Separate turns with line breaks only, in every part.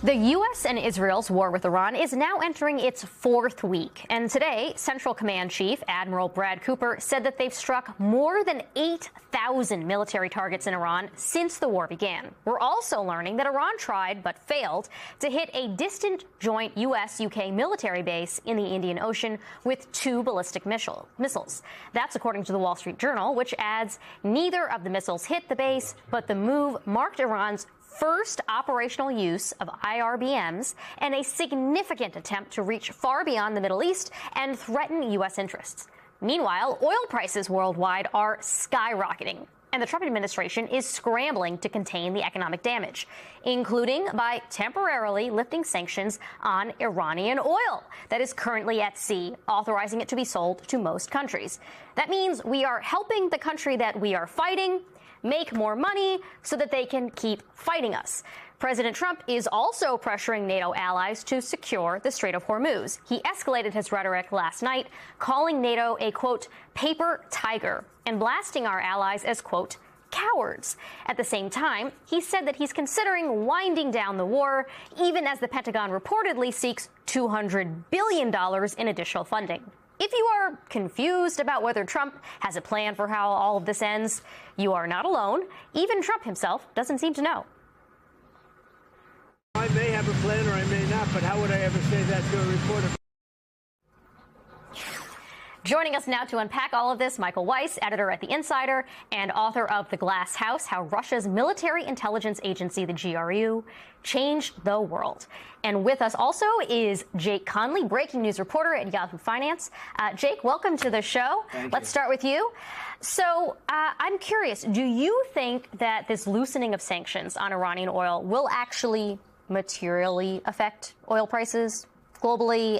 The U.S. and Israel's war with Iran is now entering its fourth week. And today, Central Command Chief Admiral Brad Cooper said that they've struck more than 8,000 military targets in Iran since the war began. We're also learning that Iran tried, but failed, to hit a distant joint U.S.-UK military base in the Indian Ocean with 2 ballistic missiles. That's according to the Wall Street Journal, which adds neither of the missiles hit the base, but the move marked Iran's first operational use of IRBMs and a significant attempt to reach far beyond the Middle East and threaten U.S. interests. Meanwhile, oil prices worldwide are skyrocketing, and the Trump administration is scrambling to contain the economic damage, including by temporarily lifting sanctions on Iranian oil that is currently at sea, authorizing it to be sold to most countries. That means we are helping the country that we are fighting make more money so that they can keep fighting us. President Trump is also pressuring NATO allies to secure the Strait of Hormuz. He escalated his rhetoric last night, calling NATO a, quote, paper tiger, and blasting our allies as, quote, cowards. At the same time, he said that he's considering winding down the war, even as the Pentagon reportedly seeks $200 billion in additional funding. If you are confused about whether Trump has a plan for how all of this ends, you are not alone. Even Trump himself doesn't seem to know.
I may have a plan or I may not, but how would I ever say that to a reporter?
Joining us now to unpack all of this, Michael Weiss, editor at The Insider and author of The Glass House, How Russia's Military Intelligence Agency, the GRU, Changed the World. And with us also is Jake Conley, breaking news reporter at Yahoo Finance. Jake, welcome to the show. Let's start with you. So I'm curious, do you think that this loosening of sanctions on Iranian oil will actually materially affect oil prices globally?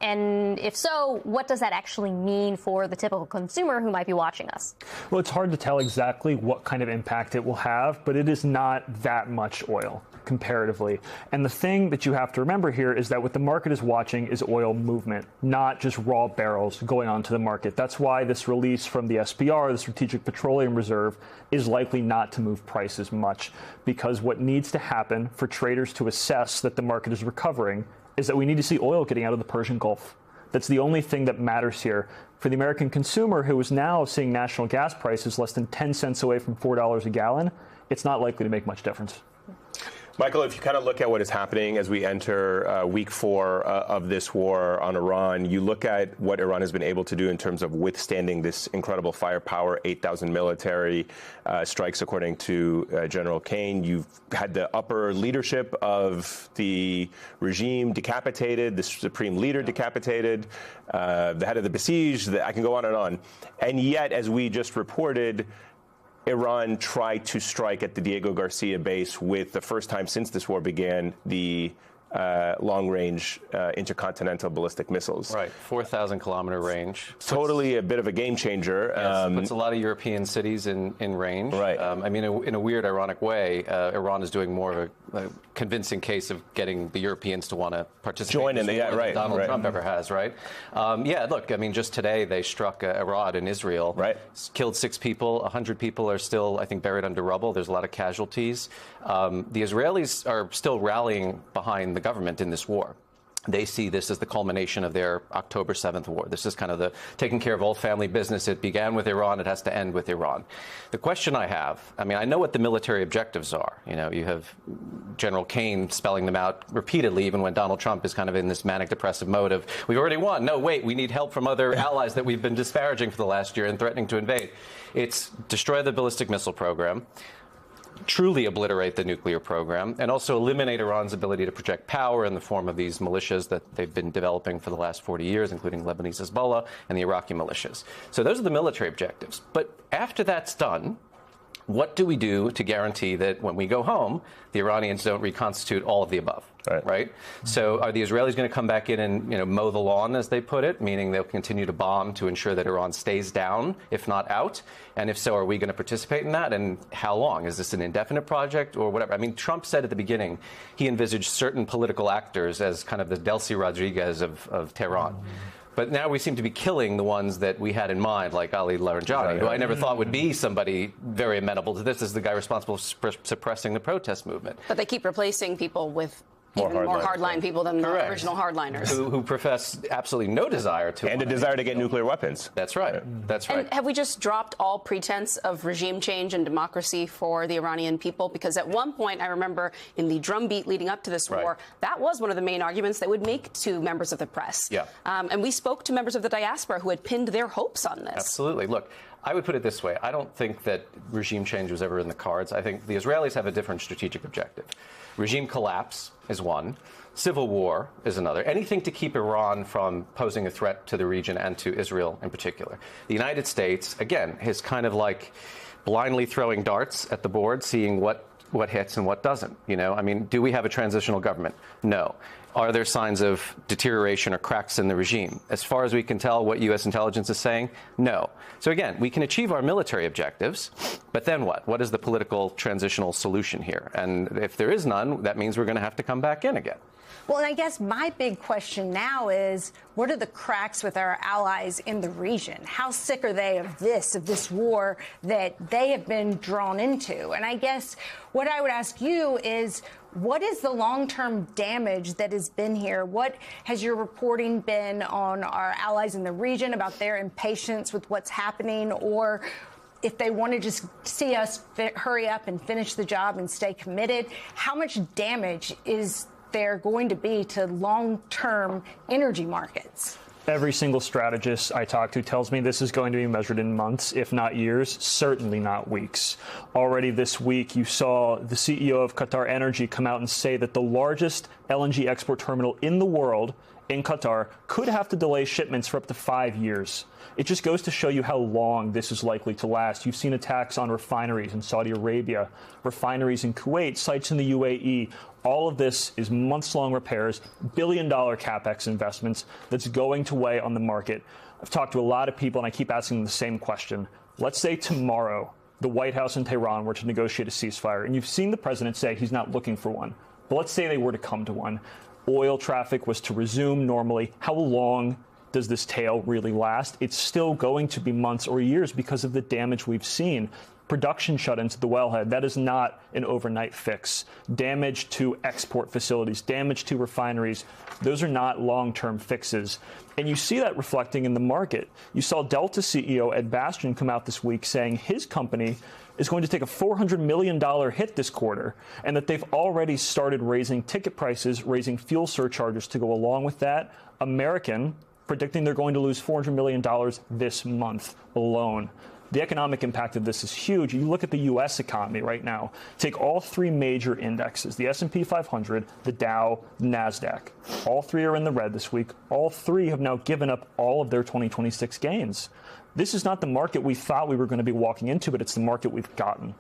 And if so, what does that actually mean for the typical consumer who might be watching us?
Well, it's hard to tell exactly what kind of impact it will have, but it is not that much oil comparatively. And the thing that you have to remember here is that what the market is watching is oil movement, not just raw barrels going onto the market. That's why this release from the SPR, the Strategic Petroleum Reserve, is likely not to move prices much, because what needs to happen for traders to assess that the market is recovering is that we need to see oil getting out of the Persian Gulf. That's the only thing that matters here. For the American consumer, who is now seeing national gas prices less than 10 cents away from $4 a gallon, it's not likely to make much difference.
Michael, if you kind of look at what is happening as we enter week 4 of this war on Iran, you look at what Iran has been able to do in terms of withstanding this incredible firepower, 8,000 military strikes, according to General Kane. You've had the upper leadership of the regime decapitated, the supreme leader decapitated, the head of the besieged, I can go on and on. And yet, as we just reported, Iran tried to strike at the Diego Garcia base with, the first time since this war began, the long-range intercontinental ballistic missiles.
Right, 4,000-kilometer range.
Totally a bit of a game changer.
Yes, puts a lot of European cities in range.
Right.
I mean, in a weird, ironic way, Iran is doing more of a convincing case of getting the Europeans to want to participate.
Join in, yeah, right.
Donald
right.
Trump ever has, right? Yeah, look, I mean, just today they struck Arad in Israel.
Right.
Killed 6 people. 100 people are still, I think, buried under rubble. There's a lot of casualties. The Israelis are still rallying behind the government in this war. They see this as the culmination of their October 7th war. This is kind of the taking care of old family business. It began with Iran. It has to end with Iran. The question I have, I mean, I know what the military objectives are. You know, you have General Kane spelling them out repeatedly, even when Donald Trump is kind of in this manic depressive mode of, we've already won. No, wait, we need help from other allies that we've been disparaging for the last year and threatening to invade. It's destroy the ballistic missile program, truly obliterate the nuclear program, and also eliminate Iran's ability to project power in the form of these militias that they've been developing for the last 40 years, including Lebanese Hezbollah and the Iraqi militias. So those are the military objectives. But after that's done, what do we do to guarantee that when we go home, the Iranians don't reconstitute all of the above? Right? So are the Israelis going to come back in and, you know, mow the lawn, as they put it, meaning they'll continue to bomb to ensure that Iran stays down, if not out? And if so, are we going to participate in that? And how long? Is this an indefinite project or whatever? I mean, Trump said at the beginning he envisaged certain political actors as kind of the Delcy Rodriguez of Tehran. But now we seem to be killing the ones that we had in mind, like Ali Larijani, who I never thought would be somebody very amenable to this, as the guy responsible for suppressing the protest movement.
But they keep replacing people with even more hardline people than
Correct.
the original hardliners.
Who profess absolutely no desire to.
And a desire to get nuclear weapons.
That's right. That's right.
And have we just dropped all pretense of regime change and democracy for the Iranian people? Because at one point, I remember in the drumbeat leading up to this war, that was one of the main arguments they would make to members of the press.
Yeah.
And we spoke to members of the diaspora who had pinned their hopes on this.
Absolutely. Look, I would put it this way. I don't think that regime change was ever in the cards. I think the Israelis have a different strategic objective. Regime collapse is one. Civil war is another. Anything to keep Iran from posing a threat to the region and to Israel in particular. The United States, again, is kind of like blindly throwing darts at the board, seeing what hits and what doesn't. You know, I mean, do we have a transitional government? No. Are there signs of deterioration or cracks in the regime? As far as we can tell, what U.S. intelligence is saying, no. So again, we can achieve our military objectives, but then what? What is the political transitional solution here? And if there is none, that means we're going to have to come back in again.
Well, and I guess my big question now is, what are the cracks with our allies in the region? How sick are they of this war that they have been drawn into? And I guess what I would ask you is, what is the long-term damage that has been here? What has your reporting been on our allies in the region about their impatience with what's happening, or if they want to just see us hurry up and finish the job and stay committed? How much damage is there going to be to long-term energy markets?
Every single strategist I talk to tells me this is going to be measured in months, if not years, certainly not weeks. Already this week, you saw the CEO of Qatar Energy come out and say that the largest LNG export terminal in the world, in Qatar, could have to delay shipments for up to 5 years. It just goes to show you how long this is likely to last. You've seen attacks on refineries in Saudi Arabia, refineries in Kuwait, sites in the UAE. All of this is months-long repairs, billion-dollar capex investments that's going to weigh on the market. I've talked to a lot of people, and I keep asking them the same question. Let's say tomorrow the White House and Tehran were to negotiate a ceasefire, and you've seen the president say he's not looking for one. But let's say they were to come to one. Oil traffic was to resume normally. How long does this tail really last? It's still going to be months or years because of the damage we've seen. Production shut-ins at the wellhead, that is not an overnight fix. Damage to export facilities, damage to refineries, those are not long-term fixes. And you see that reflecting in the market. You saw Delta CEO Ed Bastian come out this week saying his company is going to take a $400 million hit this quarter, and that they've already started raising ticket prices, raising fuel surcharges to go along with that. American predicting they're going to lose $400 million this month alone. The economic impact of this is huge. You look at the U.S. economy right now. Take all three major indexes, the S&P 500, the Dow, NASDAQ. All three are in the red this week. All three have now given up all of their 2026 gains. This is not the market we thought we were going to be walking into, but it's the market we've gotten.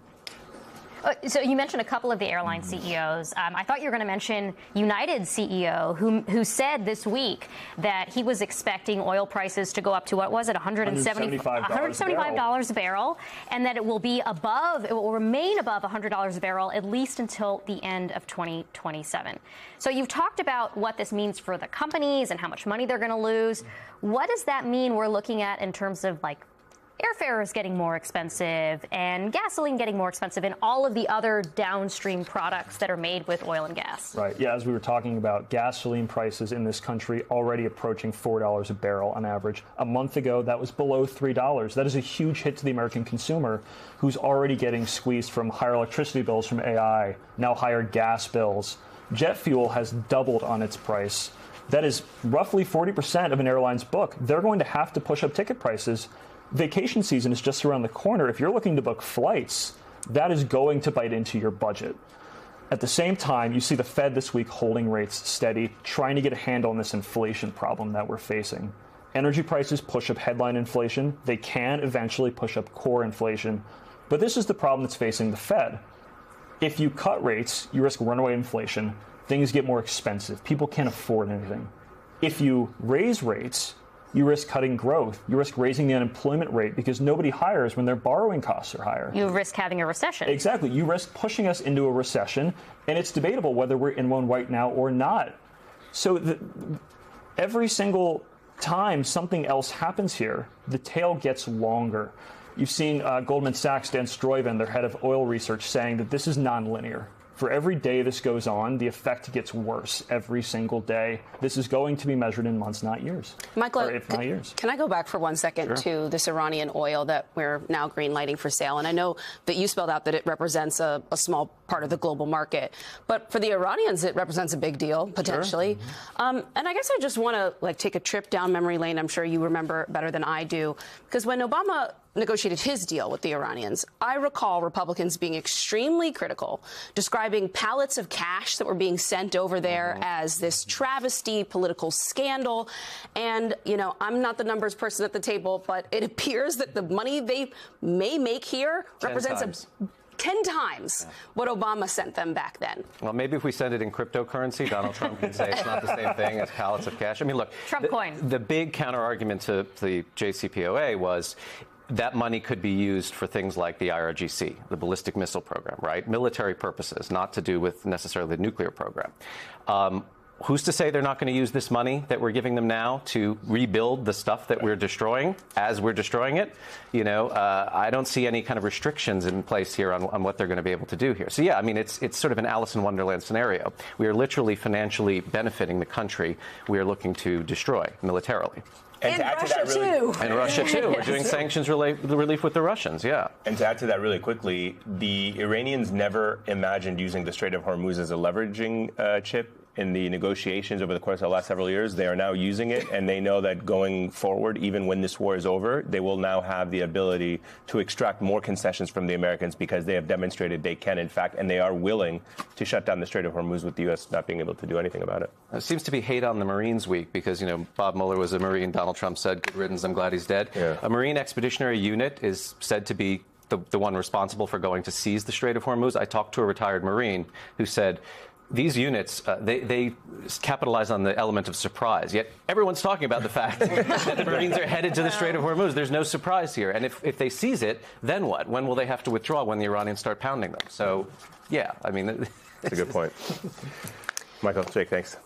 So you mentioned a couple of the airline CEOs. I thought you were going to mention United's CEO, who said this week that he was expecting oil prices to go up to, what was it, $175 a barrel, and that it will remain above $100 a barrel at least until the end of 2027. So you've talked about what this means for the companies and how much money they're going to lose. What does that mean we're looking at in terms of, like, airfare is getting more expensive and gasoline getting more expensive and all of the other downstream products that are made with oil and gas?
Right. Yeah, as we were talking about, gasoline prices in this country already approaching $4 a barrel on average. A month ago, that was below $3. That is a huge hit to the American consumer, who's already getting squeezed from higher electricity bills from AI, now higher gas bills. Jet fuel has doubled on its price. That is roughly 40% of an airline's book. They're going to have to push up ticket prices. Vacation season is just around the corner. If you're looking to book flights, that is going to bite into your budget. At the same time, you see the Fed this week holding rates steady, trying to get a handle on this inflation problem that we're facing. Energy prices push up headline inflation. They can eventually push up core inflation. But this is the problem that's facing the Fed. If you cut rates, you risk runaway inflation. Things get more expensive. People can't afford anything. If you raise rates, you risk cutting growth. You risk raising the unemployment rate because nobody hires when their borrowing costs are higher.
You risk having a recession.
Exactly. You risk pushing us into a recession, and it's debatable whether we're in one right now or not. So every single time something else happens here, the tail gets longer. You've seen Goldman Sachs, Dan Stroyven, their head of oil research, saying that this is nonlinear. For every day this goes on, the effect gets worse every single day. This is going to be measured in months, not years.
Michael,
or if not years.
Can I go back for 1 second to this Iranian oil that we're now green lighting for sale? And I know that you spelled out that it represents a small part of the global market, but for the Iranians, it represents a big deal potentially. And I guess I just want to take a trip down memory lane. I'm sure you remember better than I do, because when Obama negotiated his deal with the Iranians, I recall Republicans being extremely critical, describing pallets of cash that were being sent over there as this travesty, political scandal. And, I'm not the numbers person at the table, but it appears that the money they may make here represents 10 times what Obama sent them back then.
Well, maybe if we send it in cryptocurrency, Donald Trump can say it's not the same thing as pallets of cash. I mean, look,
Trump coin.
The big counter-argument to the JCPOA was that money could be used for things like the IRGC, the ballistic missile program, right? Military purposes, not to do with necessarily the nuclear program. Who's to say they're not going to use this money that we're giving them now to rebuild the stuff that we're destroying as we're destroying it? I don't see any kind of restrictions in place here on what they're going to be able to do here. So, yeah, I mean, it's sort of an Alice in Wonderland scenario. We are literally financially benefiting the country we are looking to destroy militarily.
And Russia, too.
And Russia, too. We're doing sanctions relief with the Russians, yeah.
And to add to that really quickly, the Iranians never imagined using the Strait of Hormuz as a leveraging chip in the negotiations over the course of the last several years. They are now using it, and they know that going forward, even when this war is over, they will now have the ability to extract more concessions from the Americans because they have demonstrated they can, in fact, and they are willing to shut down the Strait of Hormuz with the U.S. not being able to do anything about it.
It seems to be hate on the Marines week because, Bob Mueller was a Marine. Donald Trump said, good riddance, I'm glad he's dead.
Yeah.
A Marine expeditionary unit is said to be the one responsible for going to seize the Strait of Hormuz. I talked to a retired Marine who said, these units, they capitalize on the element of surprise, yet everyone's talking about the fact that the Marines are headed to the Strait of Hormuz. There's no surprise here. And if they seize it, then what? When will they have to withdraw when the Iranians start pounding them? So, yeah, I mean...
That's a good point. Michael, Jake, thanks.